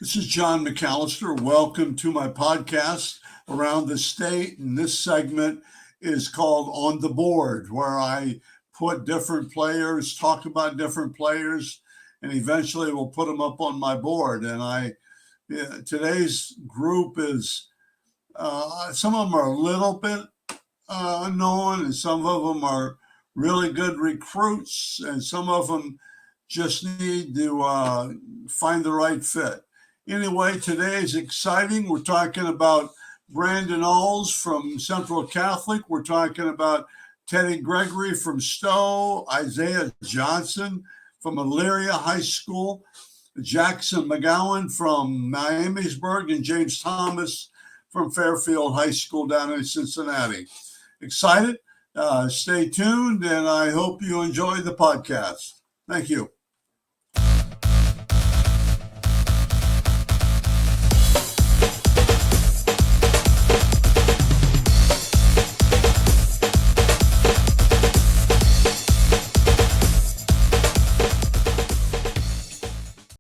This is John McCallister. Welcome to my podcast around the state. And this segment is called On the Board, where I put different players, talk about different players, and eventually we'll put them up on my board. And today's group is, some of them are a little bit unknown, and some of them are really good recruits, and some of them just need to find the right fit. Anyway, today is exciting. We're talking about Brayden Aldridge from Central Catholic. We're talking about Teddy Gregory from Stowe, Isaiah Johnson from Elyria High School, Jackson McGowan from Miamisburg, and James Thomas from Fairfield High School down in Cincinnati. Excited? Stay tuned, and I hope you enjoy the podcast. Thank you.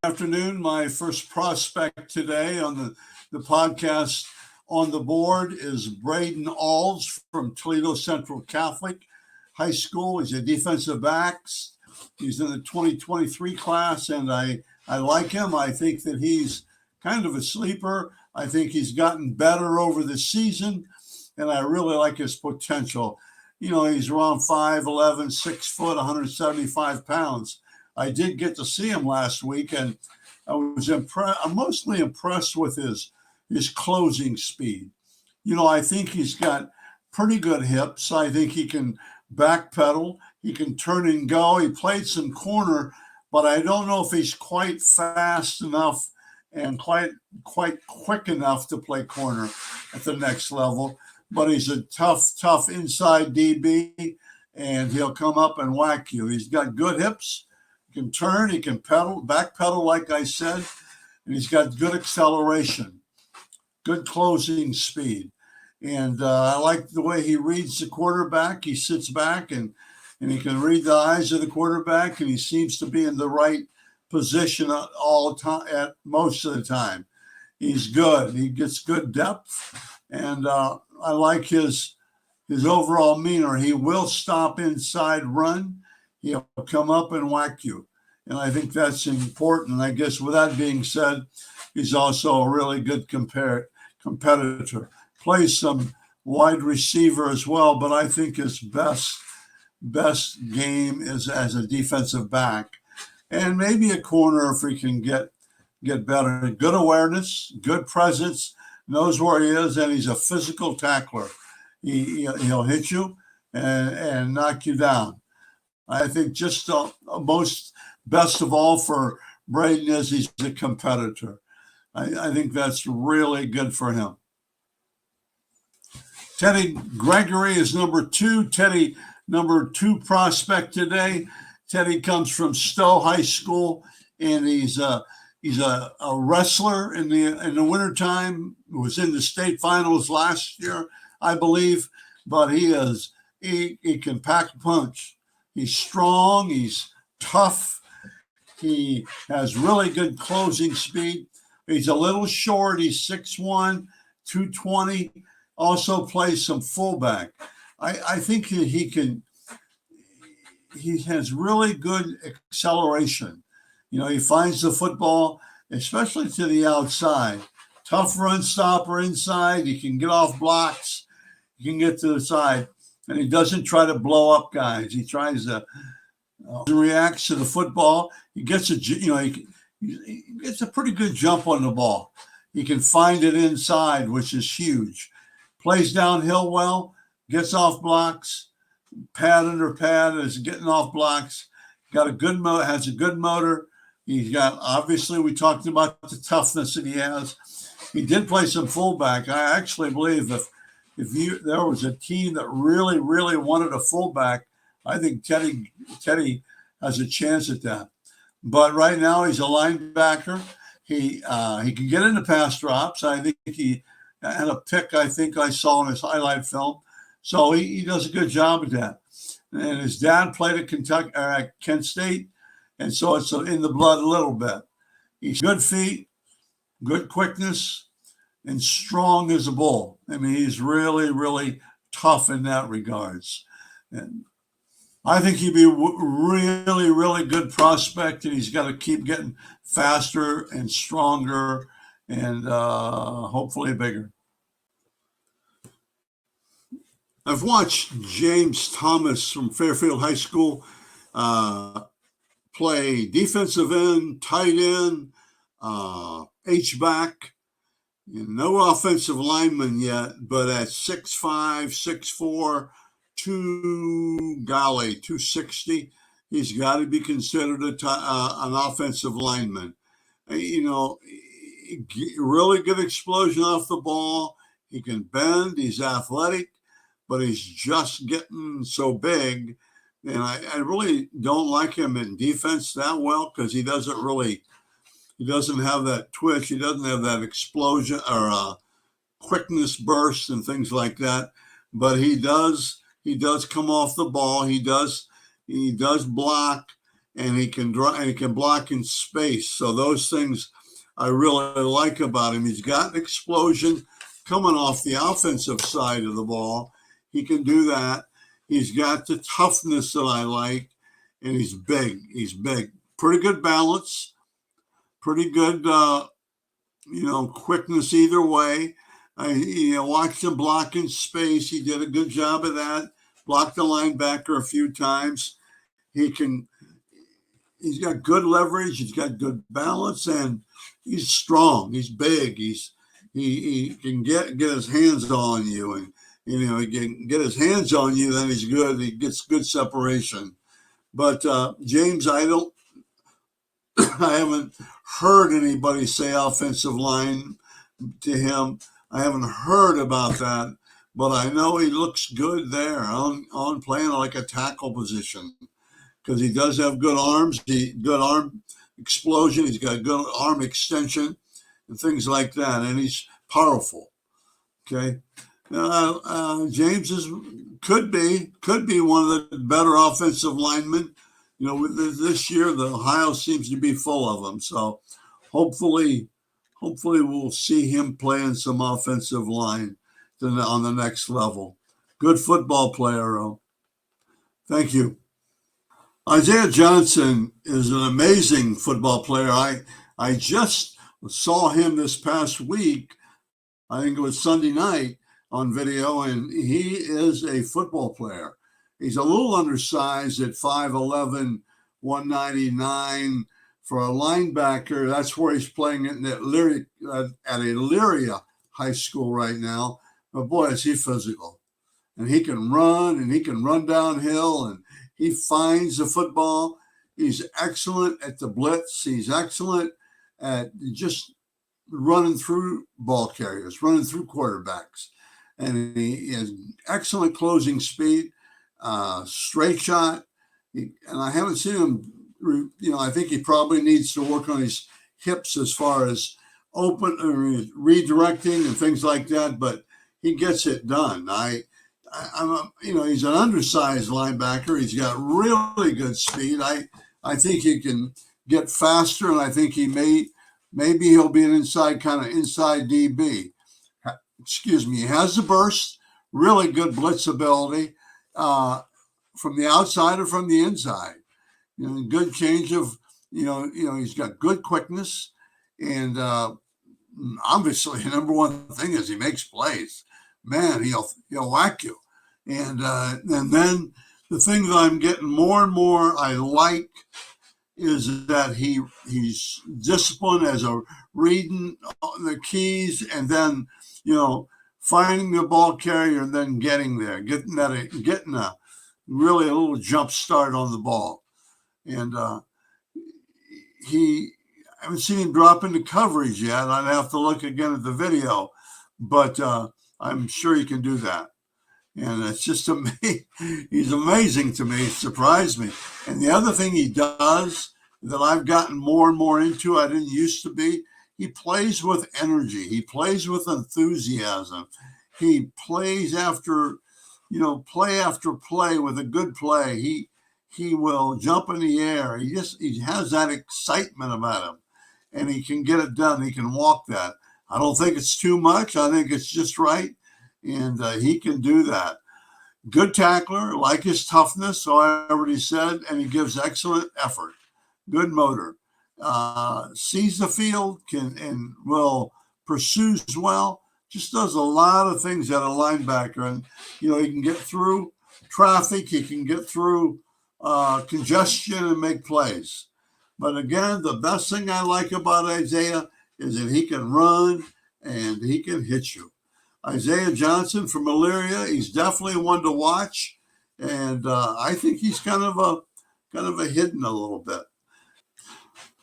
Afternoon. My first prospect today on the podcast on the board is Brayden Aldridge from Toledo Central Catholic High School. He's a defensive back. He's in the 2023 class, and I like him. I think that he's kind of a sleeper. I think he's gotten better over the season, and I really like his potential. You know, he's around 5'11", 6 foot, 175 pounds. I did get to see him last week, and I was impressed. I'm mostly impressed with his closing speed. You know, I think he's got pretty good hips. I think he can backpedal. He can turn and go. He played some corner, but I don't know if he's quite fast enough and quite quick enough to play corner at the next level. But he's a tough inside DB, and he'll come up and whack you. He's got good hips. He can turn, he can backpedal, like I said, and he's got good acceleration, good closing speed. And I like the way he reads the quarterback. He sits back and he can read the eyes of the quarterback, and he seems to be in the right position all the time, at most of the time. He's good. He gets good depth, and I like his overall demeanor. He will stop inside run. He'll come up and whack you. And I think that's important. I guess with that being said, he's also a really good competitor. Plays some wide receiver as well, but I think his best game is as a defensive back. And maybe a corner if he can get better. Good awareness, good presence, knows where he is, and he's a physical tackler. He'll hit you and knock you down. I think just most best of all for Brayden is he's a competitor. I think that's really good for him. Teddy Gregory is number 2. Teddy, number 2 prospect today. Teddy comes from Stowe High School, and he's a wrestler in the wintertime. Was in the state finals last year, I believe. But he can pack a punch. He's strong. He's tough. He has really good closing speed. He's a little short. He's 6'1", 220. Also plays some fullback. I think he has really good acceleration. You know, he finds the football, especially to the outside. Tough run stopper inside. He can get off blocks. He can get to the side. And he doesn't try to blow up guys. He tries to react to the football. He gets he gets a pretty good jump on the ball. He can find it inside, which is huge. Plays downhill well, gets off blocks, pad under pad, is getting off blocks. Got a good has a good motor. He's got, obviously, we talked about the toughness that he has. He did play some fullback. I actually believe if there was a team that really, really wanted a fullback, I think Teddy has a chance at that. But right now he's a linebacker. He can get into pass drops. I think he had a pick I think I saw in his highlight film. So he does a good job at that. And his dad played at Kent State, and so it's in the blood a little bit. He's good feet, good quickness, and strong as a bull. I mean, he's really, really tough in that regards. And I think he'd be a really, really good prospect, and he's got to keep getting faster and stronger and hopefully bigger. I've watched James Thomas from Fairfield High School play defensive end, tight end, H-back. No offensive lineman yet, but at 6'5", 6'4", 260, he's got to be considered an offensive lineman. You know, really good explosion off the ball. He can bend. He's athletic, but he's just getting so big. And I really don't like him in defense that well because he doesn't have that twitch. He doesn't have that explosion or quickness burst and things like that. But he does come off the ball. He does block, and he can block in space. So those things I really like about him. He's got an explosion coming off the offensive side of the ball. He can do that. He's got the toughness that I like, and he's big. Pretty good balance. Pretty good, quickness either way. I watched him block in space. He did a good job of that. Blocked the linebacker a few times. He's got good leverage. He's got good balance, and he's strong. He's big. He can get his hands on you, and he can get his hands on you. Then he's good. He gets good separation. But James, I haven't heard anybody say offensive line to him. I haven't heard about that, but I know he looks good there on playing like a tackle position because he does have good arms, good arm explosion. He's got good arm extension and things like that, and he's powerful. Okay, James could be one of the better offensive linemen. This year, the Ohio seems to be full of them. So hopefully we'll see him playing some offensive line on the next level. Good football player, though. Thank you. Isaiah Johnson is an amazing football player. I just saw him this past week. I think it was Sunday night on video, and he is a football player. He's a little undersized at 5'11", 199 for a linebacker. That's where he's playing at Elyria High School right now. But boy, is he physical. And he can run downhill, and he finds the football. He's excellent at the blitz. He's excellent at just running through ball carriers, running through quarterbacks. And he has excellent closing speed. Straight shot, and I haven't seen him. I think he probably needs to work on his hips as far as open redirecting and things like that. But he gets it done. He's an undersized linebacker. He's got really good speed. I think he can get faster, and I think maybe he'll be an inside DB. Excuse me. He has the burst, really good blitz ability. From the outside or from the inside, good change of, he's got good quickness, and obviously the number one thing is he makes plays. Man, he'll whack you, and then the thing that I'm getting more and more I like is that he's disciplined as a reading the keys, and then finding the ball carrier and then getting there, getting a really a little jump start on the ball. And I haven't seen him drop into coverage yet. I'd have to look again at the video, but I'm sure he can do that. And it's just amazing. He's amazing to me. It surprised me. And the other thing he does that I've gotten more and more into, I didn't used to be, he plays with energy. He plays with enthusiasm. He plays after, play after play with a good play. He will jump in the air. He has that excitement about him. and he can get it done. He can walk that. I don't think it's too much. I think it's just right, and he can do that. Good tackler, like his toughness, so I already said, and he gives excellent effort. Good motor. Sees the field, pursues well. Just does a lot of things at a linebacker, and he can get through traffic. He can get through congestion and make plays. But again, the best thing I like about Isaiah is that he can run and he can hit you. Isaiah Johnson from Elyria, he's definitely one to watch, and I think he's kind of a hidden a little bit.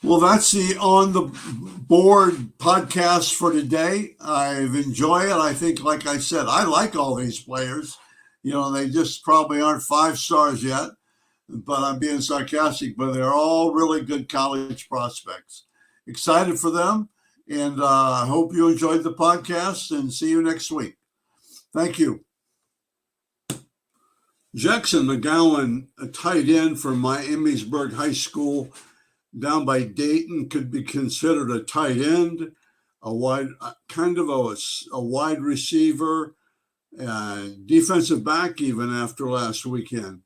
Well, that's the On the Board podcast for today. I've enjoyed it. I think, like I said, I like all these players. They just probably aren't 5 stars yet, but I'm being sarcastic, but they're all really good college prospects. Excited for them, and I hope you enjoyed the podcast, and see you next week. Thank you. Jackson McGowan, a tight end from Miamisburg High School down by Dayton, could be considered a tight end, a wide receiver, defensive back even after last weekend.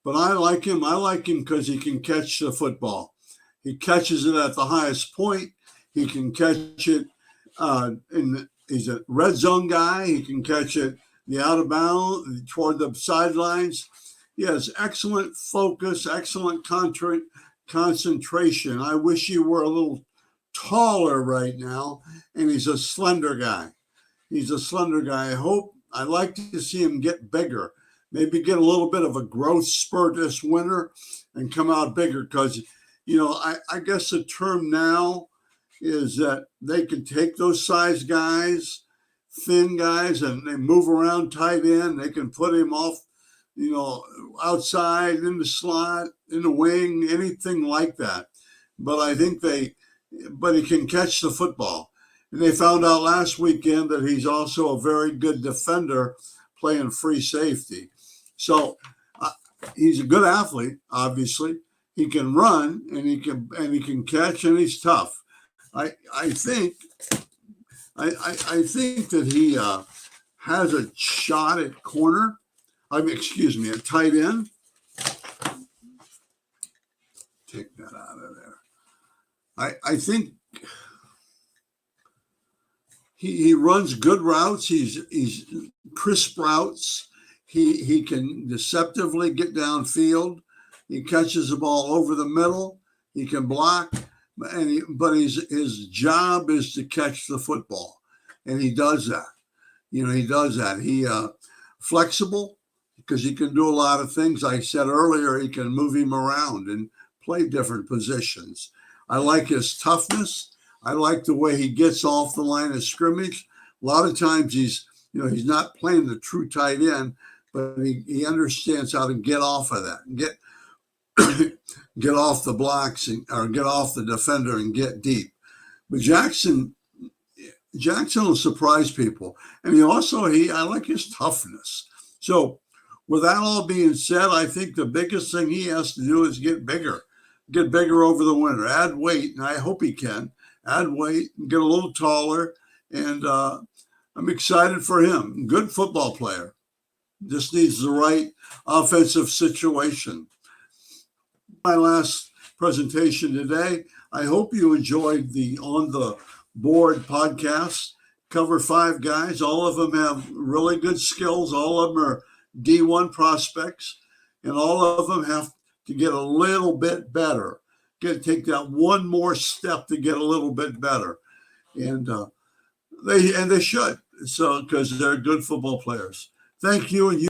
But I like him. I like him because he can catch the football. He catches it at the highest point. He can catch it he's a red zone guy. He can catch it the out of bounds toward the sidelines. He has excellent focus, excellent concentration. I wish he were a little taller right now, and he's a slender guy. I'd like to see him get bigger, maybe get a little bit of a growth spurt this winter and come out bigger, because I guess the term now is that they can take those size guys, thin guys, and they move around tight end. They can put him off, outside, in the slot, in the wing, anything like that. But he can catch the football. And they found out last weekend that he's also a very good defender playing free safety. So he's a good athlete, obviously. He can run, and he can catch, and he's tough. I think that he has a shot at corner. At tight end. Take that out of there. I think he runs good routes. He's crisp routes. He can deceptively get downfield. He catches the ball over the middle. He can block, but his job is to catch the football, and he does that. He flexible, because he can do a lot of things. I said earlier, he can move him around and play different positions. I like his toughness. I like the way he gets off the line of scrimmage. A lot of times he's not playing the true tight end, but he understands how to get off of that and get off the blocks or get off the defender and get deep. But Jackson will surprise people. And I like his toughness. So with that all being said, I think the biggest thing he has to do is get bigger over the winter, add weight, and I hope he can add weight and get a little taller. And I'm excited for him. Good football player. Just needs the right offensive situation. My last presentation today. I hope you enjoyed the On the Board podcast. Cover 5 guys. All of them have really good skills. All of them are D1 prospects, and all of them have to get a little bit better. Take that one more step to get a little bit better, and they should. So because they're good football players. Thank you, and you.